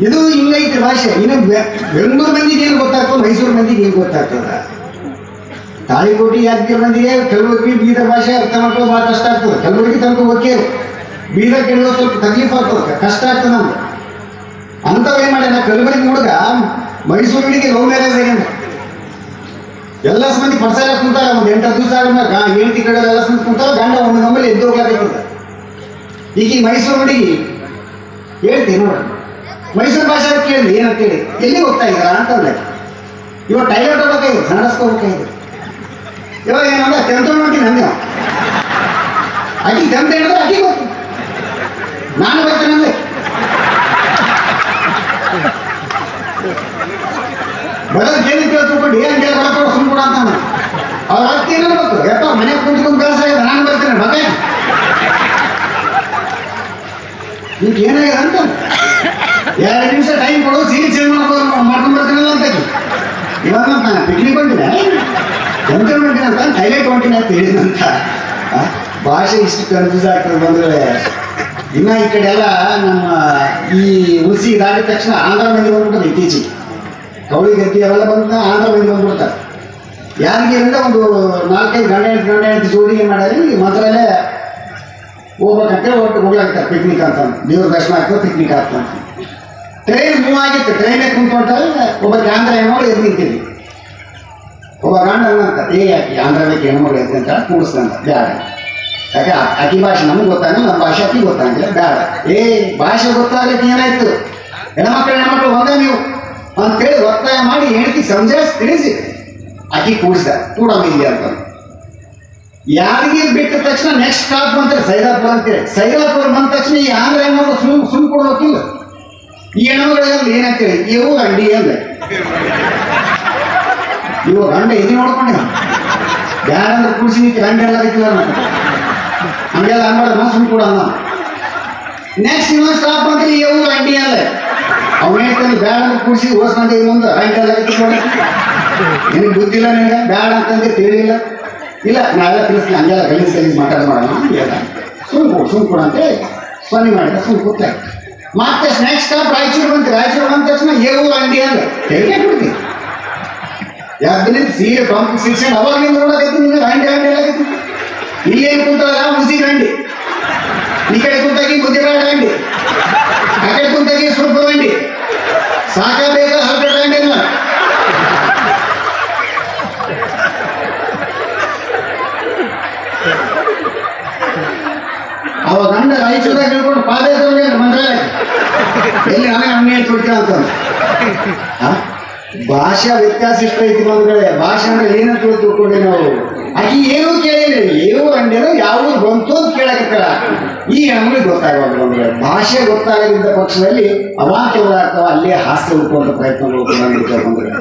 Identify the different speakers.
Speaker 1: ಇದು ಹಿಂಗೈತೆ ಭಾಷೆ. ಇನ್ನು ಬೆಂಗಳೂರು ಮಂದಿಗೆ ಏನು ಗೊತ್ತಾಗ್ತದೆ, ಮೈಸೂರು ಮಂದಿಗೆ ಏನು ಗೊತ್ತಾಗ್ತದ? ತಾಳಿಕೋಟಿ ಯಾದಗಿರಿ ಮಂದಿಗೆ ಕಲಬುರಗಿ ಬೀದರ್ ಭಾಷೆ ಅರ್ಥ ಮಾಡ್ಕೊಳ್ಳೋ ಭಾಳ ಕಷ್ಟ ಆಗ್ತದೆ. ಕಲಬುರಗಿ ತನಕ ಓಕೆ, ಬೀದರ್ ಕೇಳೋ ಸ್ವಲ್ಪ ತಕ್ಲೀಫ್ ಆಗ್ತದೆ, ಕಷ್ಟ ಆಗ್ತದೆ ನಮ್ಗೆ. ಅಂಥವು ಏನು ಮಾಡ್ಯಾನ ಕಲಬುರಗಿ ಹುಡುಗ ಮೈಸೂರು ಹುಡುಗಿ ಲವ್ ಮ್ಯಾರೇಜ್ ಆಗ್ಯಾನ. ಎಲ್ಲ ಮಂದಿ ಪರ್ಸಾಲ ಕುಂತಾರ. ಒಂದು 8-10 ದಿವಸ ಆದ್ಮೇಲೆ ಹೆಂಡತಿ ಕಡೆ ಎಲ್ಲ ಮಂದಿ ಕುಂತಾರ. ಗಂಡ ಒಮ್ಮೆ ಎದ್ದು ಹೋಗ್ಲಾಕೈತದ. ಈಗ ಮೈಸೂರು ಹುಡುಗಿ ಹೇಳ್ತೀನಿ ನೋಡ್ರಿ, ಮೈಸೂರು ಭಾಷೆ ಕೇಳಿದ್ರಿ ಏನಂತ ಕೇಳಿ ಎಲ್ಲಿ ಹೋಗ್ತಾ ಇದ್ದಾರ ಅಂತಂದ್ರೆ, ಇವಾಗ ಟೈಲೆಟ್ ಹೋಗ್ಬೇಕಾಗಿದೆ, ಸಂಡಸ್ಕೋಬೇಕಾಗಿದೆ. ಇವಾಗ ಏನಂದ್ರೆ ತೆಂತ ನೋಡ್ತೀನಿ ಅಂದೆ, ಆಕಿ ತೆಂತ ಹೇಳಿದ್ರೆ ಆಕಿ ಗೊತ್ತು, ನಾನು ಬರ್ತೀನಿ ಅಂದೆ. ಬರೋದು ಕೇಳಿ ತಿಳ್ಕೊಂಡು ಏನ್ ಬರಪ್ಪ ಸುಮ್ ಕೂಡ ಅಂತ ಅವ್ರ ಅರ್ಥ ಏನಿರ್ಬೇಕು, ಯಪ್ಪ ಮನೆಗೆ ಕುಂತ್ಕೊಂಡು ಕೆಲಸ ಆಗಿದೆ, ನಾನು ಬರ್ತೀನಿ ಮಗ ನಿಮ್ಗೆ ಏನಾಗಿದೆ ಅಂತ 2 ನಿಮಿಷ ಟೈಮ್ ಕೊಡು, ಸೀರೆ ಚೇಂಜ್ ಮಾಡ್ಕೊಂಡು ಬರ್ತೀನಲ್ಲ ಅಂತ. ಇವಾಗ ನಾನು ಪಿಕ್ನಿಕ್ ಹೊಂಟಿನ ಎಂತ ಹೊಂಟಿನ ಅಂತ ಟೈಲೆಟ್ ಹೊಂಟಿನ ಅಂತ ಹೇಳಿದಂತ. ಭಾಷೆ ಇಷ್ಟು ಕನ್ಫ್ಯೂಸ್ ಆಗ್ತದೆ ಬಂದ್ರೆ. ಇನ್ನು ಈ ಕಡೆ ಎಲ್ಲ ನಮ್ಮ ಈ ಹುಣಸಿ ದಾಟಿದ ತಕ್ಷಣ ಆಂಧ್ರ ಮಂದಿ ಬಂದ್ಬಿಟ್ಟದೆ. ಇತ್ತೀಚೆಗೆ ಕವಳಿ ಗದ್ದಿ ಅವೆಲ್ಲ ಬಂದ ಆಂಧ್ರ ಮಂದಿ ಬಂದ್ಬಿಡ್ತಾರೆ. ಯಾರಿಗಿಂದ ಒಂದು 4-5 ಗಂಟೆ ಜೋಡಿ ಏನು ಮಾಡ್ಯಾರ, ಈ ಮೊದಲೇ ಹೋಗ್ಬೇಕಂತೇಳಿ ಒಟ್ಟು ಹೋಗ್ಲಾಗ್ತಾರೆ ಪಿಕ್ನಿಕ್ ಅಂತ. ದೇವ್ರ ದರ್ಶನ ಆಗ್ತದೆ, ಪಿಕ್ನಿಕ್ ಆಗ್ತದೆ. ಟ್ರೈನ್ ಮೂವ್ ಆಗಿತ್ತು, ಟ್ರೈನೇ ಕುಂತ್ಕೊಂಡ್ರೆ ಒಬ್ಬ ಆಂಧ್ರ ಹೆಣ್ಮಗಳು ಎದ್ದು ನಿಂತಿದ್ವಿ. ಒಬ್ಬ ಗಂಡ ಅನ್ನಂತ ಯಾಕೆ ಆಂಧ್ರಕ್ಕೆ ಹೆಣ್ಮಗಳು ಎದ್ದು ಅಂತ ಕೂಡಿಸ್ದಂತ ಬೇಡ. ಯಾಕೆ ಅಕ್ಕಿ ಭಾಷೆ ನಮ್ಗೆ ಗೊತ್ತಾಗಿಲ್ಲ, ನಮ್ಮ ಭಾಷೆ ಅಕ್ಕಿ ಗೊತ್ತಾಗಿಲ್ಲ, ಬೇಡ. ಭಾಷೆ ಗೊತ್ತಾಗಲಿಕ್ಕೆ ಏನಾಯ್ತು, ಹೆಣ್ಮಕ್ಳು ಒಂದೇ ನೀವು ಅಂತೇಳಿ ಒತ್ತಾಯ ಮಾಡಿ ಹೆಂಡತಿ ಸಂಜಾಯಿಸಿ ತಿಳಿಸಿ ಅಕ್ಕಿ ಕೂಡಿಸ್ದ ಕೂಡಮ್ಮ ಇಲ್ಲಿ ಅಂತ. ಯಾರಿಗೆ ಬಿಟ್ಟ ತಕ್ಷಣ ನೆಕ್ಸ್ಟ್ ಸ್ಟಾಪ್ ಬಂತಾರೆ ಸೈದಾಪುರ ಅಂತೇಳಿ. ಸೈದಾಪುರ ಬಂದ ತಕ್ಷಣ ಈ ಆಂಧ್ರ ಹೆಣ್ಮಗಳು ಸುಮ್ ಕೊಡ್ಬೇಕಿಲ್ಲ. ಈ ಹೆಣ್ಮಗಳು ಏನಂತೇಳಿ ಇವು ಅಂಡಿ ಅಂದೆ. ಇವು ಗಂಡ ಇದು ನೋಡ್ಕೊಂಡೆ ಯಾರಂದ್ರೆ ಕೂಡಿಸಿ ನಿಂತು ಗಂಡ ಎಲ್ಲ ಐತಿಲ್ಲ ಹಂಗೆಲ್ಲ ಅನ್ಬಾರ್ದು, ನಾವು ಸುಮ್ ಕೂಡ ಅನ್ನ. ನೆಕ್ಸ್ಟ್ ಇನ್ನೊಂದು ಸ್ಟಾಪ್ ಬಂದ್ರೆ ಇವು ಅಂಡಿ ಅಂದೆ. ಅವನೇಳ್ತಾನೆ ಬೇಡ ಅಂದ್ರೆ ಕೂಡಿಸಿ ಓಸ್ಕೊಂಡೆ ಇನ್ನೊಂದು ಗಂಟೆ ಎಲ್ಲ ಐತಿ ನೋಡಿ. ನಿನಗೆ ಗೊತ್ತಿಲ್ಲ, ನಿನಗೆ ಬೇಡ ಅಂತಂದ್ರೆ ತಿಳಿಲಿಲ್ಲ. ಇಲ್ಲ ನಾವೆಲ್ಲ ತಿಳಿಸ್ತೀನಿ, ಹಂಗೆಲ್ಲ ಗಲೀಜ್ ಮಾತಾಡೋಣ ಇಲ್ಲ ಸುಮ್ ಕೂಡ ಅಂತೇಳಿ ಸೊನ್ನೆ ಮಾಡಿದ ಸುಮ್ ಕೂತ. ಮತ್ತೆ ನೆಕ್ಸ್ಟ್ ಸ್ಟಾಪ್ ರಾಯಚೂರು ಬಂತು. ರಾಯಚೂರು ಬಂದ ತಕ್ಷಣ ಏವು ಅಂಡಿ ಅಂದ್ರೆ ತೆರಿಗೆ ಬಿಡ್ತೀನಿ. ಯಾವ್ದು ಸೀರೆ ಪಂಪ್ ಶಿಕ್ಷಣ ಅವಾಗಿಂದ ನೋಡಕೈತಿ, ನಿಮಗೆ ಅಂಡಿ ಎಲ್ಲಾಗೈತಿ. ಇಲ್ಲೇನು ಕುಂತಾಗ ಮುಸಿ ಗಂಡಿ, ಈ ಕಡೆ ಕುಂತಾಗಿ ಮುದ್ದಿರಾಡ ಗಂಡಿ, ಆ ಕಡೆ ಕುಂತಾಗಿ ಸ್ವಲ್ಪ ಗಂಡಿ, ಸಾಕಬೇಕಾ ಹಲ್ಕ ಗಂಡಿ ಇಲ್ಲ. ಅವ ಗಂಡ ರಾಯಚೂರಾಗ ಹೇಳ್ಕೊಂಡು ಪಾದಯಾತ್ರೆ ಮಂತ್ರಾಲಯ ಎಲ್ಲಿ ನನಗೆ ಹಣ್ಣೆ ತುಡ್ತೀರ ಅಂತ. ಭಾಷಾ ವ್ಯತ್ಯಾಸ ಇಷ್ಟ ಐತಿ ಬಂದ್ರೆ. ಭಾಷೆ ಅಂದ್ರೆ ಏನಂತ ತಿಳ್ಕೊಂಡೆ ನಾವು. ಆಕಿ ಏನೂ ಕೇಳಿಲ್ಲ, ಏನೂ ಅಂಡೇನೋ ಯಾವುದು ಬಂತು ಅಂತ ಕೇಳಕತ್ತಾರ. ಈ ನಮಗೆ ಗೊತ್ತಾಗಬಾರ್ದು ಬಂದ್ರೆ. ಭಾಷೆ ಗೊತ್ತಾಗದಿದ್ದ ಪಕ್ಷದಲ್ಲಿ ಅವಾಂತರಗಳಾಗ್ತಾವ, ಅಲ್ಲೇ ಹಾಸ್ಯ ಉಳ್ಕೊಂಡ ಪ್ರಯತ್ನಗಳು ಬಂದ್ರೆ.